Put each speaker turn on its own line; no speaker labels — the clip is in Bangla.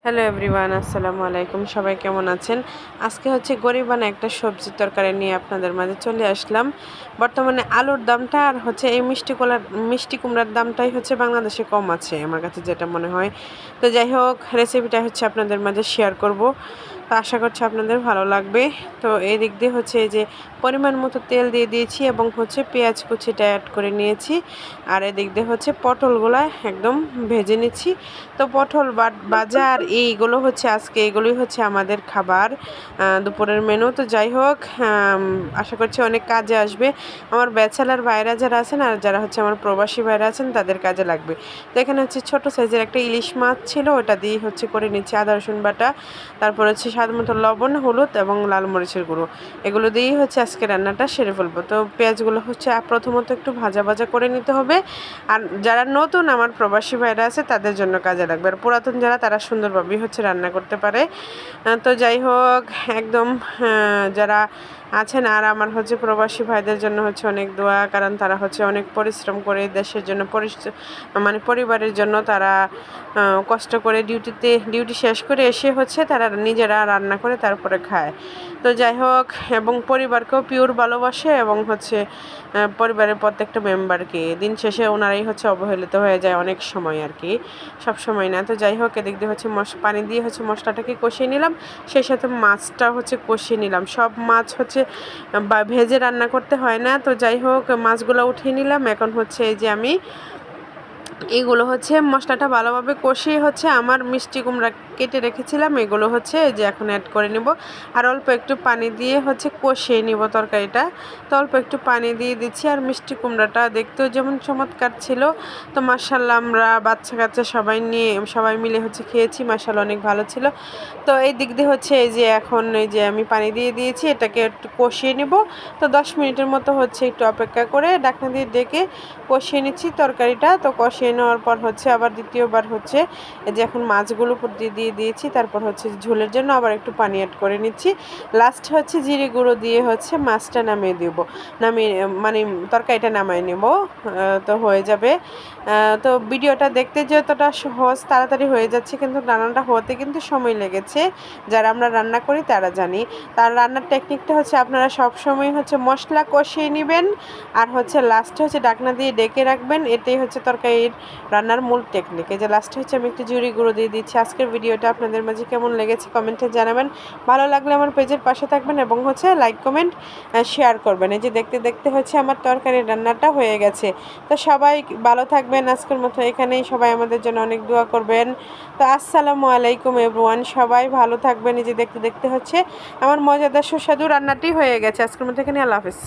হ্যালো এভরিওয়ান, আসসালামু আলাইকুম। সবাই কেমন আছেন? আজকে হচ্ছে গরিবানা একটা সবজির তরকারি নিয়ে আপনাদের মাঝে চলে আসলাম। বর্তমানে আলুর দামটা আর হচ্ছে এই মিষ্টি কুমড়ার দামটাই হচ্ছে বাংলাদেশে কম আছে আমার কাছে যেটা মনে হয়। তো যাই হোক, রেসিপিটা হচ্ছে আপনাদের মাঝে শেয়ার করব। তো আশা করছি আপনাদের ভালো লাগবে। তো এই দিক দিয়ে হচ্ছে এই যে পরিমাণ মতো তেল দিয়ে দিয়েছি এবং হচ্ছে পেঁয়াজ কুচিটা অ্যাড করে নিয়েছি। আর এদিক দিয়ে হচ্ছে পটলগুলা একদম ভেজে নিচ্ছি। তো পটল ভাজা আর এইগুলো হচ্ছে আজকে এগুলোই হচ্ছে আমাদের খাবার, দুপুরের মেনু। তো যাই হোক, আশা করছি অনেক কাজে আসবে আমার ব্যাচেলার ভাইরা যারা আছেন আর যারা হচ্ছে আমার প্রবাসী ভাইরা আছেন তাদের কাজে লাগবে। তো এখানে হচ্ছে ছোট সাইজের একটা ইলিশ মাছ ছিল, ওটা দিয়ে হচ্ছে করে নিচ্ছি আদা রসুন বাটা, তারপর হচ্ছে স্বাদ মতো লবণ, হলুদ এবং লাল মরিচের গুঁড়ো, এগুলো দিয়েই হচ্ছে আজকে রান্নাটা সেরে ফেলবো। তো পেঁয়াজগুলো হচ্ছে প্রথমত একটু ভাজা ভাজা করে নিতে হবে। আর যারা নতুন আমার প্রবাসী ভাইরা আছে তাদের জন্য কাজে লাগবে, আর পুরাতন যারা তারা সুন্দরভাবেই হচ্ছে রান্না করতে পারে। তো যাই হোক, একদম যারা আছেন আর আমার হচ্ছে প্রবাসী ভাইদের জন্য হচ্ছে অনেক দোয়া, কারণ তারা হচ্ছে অনেক পরিশ্রম করে দেশের জন্য মানে পরিবারের জন্য তারা কষ্ট করে ডিউটি শেষ করে এসে হচ্ছে তারা নিজেরা রান্না করে তারপরে খায়। তো যাই হোক, এবং পরিবারকেও পিওর ভালোবাসে এবং হচ্ছে পরিবারের প্রত্যেকটা মেম্বারকে দিন শেষে ওনারাই হচ্ছে অবহেলিত হয়ে যায় অনেক সময় আর কি, সব সময় না। তো যাই হোক, এদিক দিয়ে হচ্ছে পানি দিয়ে হচ্ছে মশলাটাকে কষিয়ে নিলাম, সেই সাথে মাছটা হচ্ছে কষিয়ে নিলাম। সব মাছ হচ্ছে ভেজে রান্না করতে হয় না। তো যাই হোক, মাছগুলো উঠিয়ে নিলাম। এখন হচ্ছে এই যে আমি এগুলো হচ্ছে মশলাটা ভালোভাবে কষিয়ে হচ্ছে আমার মিষ্টি কুমড়া কেটে রেখেছিলাম, এগুলো হচ্ছে এই যে এখন অ্যাড করে নিব। আর অল্প একটু পানি দিয়ে হচ্ছে কষিয়ে নিব তরকারিটা। তো অল্প একটু পানি দিয়ে দিচ্ছি। আর মিষ্টি কুমড়াটা দেখতেও যেমন চমৎকার ছিল, তো মাশাআল্লাহ আমরা বাচ্চা কাচ্চা সবাই মিলে হচ্ছে খেয়েছি, মাশাআল্লাহ অনেক ভালো ছিল। তো এই দিক দিয়ে হচ্ছে এই যে এখন এই যে আমি পানি দিয়ে দিয়েছি, এটাকে একটু কষিয়ে নিব। তো 10 মিনিটের মতো হচ্ছে একটু অপেক্ষা করে ঢাকনা দিয়ে ডেকে কষিয়ে নিচ্ছি তরকারিটা। তো কষিয়ে নেওয়ার পর হচ্ছে আবার দ্বিতীয়বার হচ্ছে এই যে এখন মাছগুলো উপর দিয়ে দিয়েছি, তারপর হচ্ছে ঝোলের জন্য আবার একটু পানি অ্যাড করে নিচ্ছি। লাস্ট হচ্ছে জিরে গুঁড়ো দিয়ে হচ্ছে মাছটা নামিয়ে দেব, নামিয়ে মানে তরকারিটা নামিয়ে নেব। তো হয়ে যাবে। তো ভিডিওটা দেখতে যতটা সহজ তাড়াতাড়ি হয়ে যাচ্ছে, কিন্তু রান্নাটা হতে কিন্তু সময় লেগেছে। যারা আমরা রান্না করি তারা জানি। তার রান্নার টেকনিকটা হচ্ছে আপনারা সবসময় হচ্ছে মশলা কষিয়ে নেবেন আর হচ্ছে লাস্টে হচ্ছে ঢাকনা দিয়ে ডেকে রাখবেন। এটাই হচ্ছে তরকারির রান্নার মূল টেকনিক। এই যে লাস্টে হচ্ছে আমি একটু জিরে গুঁড়ো দিয়ে দিচ্ছি। আজকের ভিডিওটা আপনাদের মাঝে কেমন লেগেছে কমেন্টে জানাবেন। ভালো লাগলে আমার পেজের পাশে থাকবেন এবং হচ্ছে লাইক কমেন্ট শেয়ার করবেন। এই যে দেখতে দেখতে হচ্ছে আমার তরকারির রান্নাটা হয়ে গেছে। তো সবাই ভালো থাকবেন, আজকের মতো এখানেই। সবাই আমাদের জন্য অনেক দোয়া করবেন। তো আসসালামু আলাইকুম এভরিওয়ান, সবাই ভালো থাকবেন। এই যে দেখতে দেখতে হচ্ছে আমার মজাদার সুস্বাদু রান্নাটি হয়ে গেছে। আজকের মতো এখানে, আল্লাহ হাফেজ।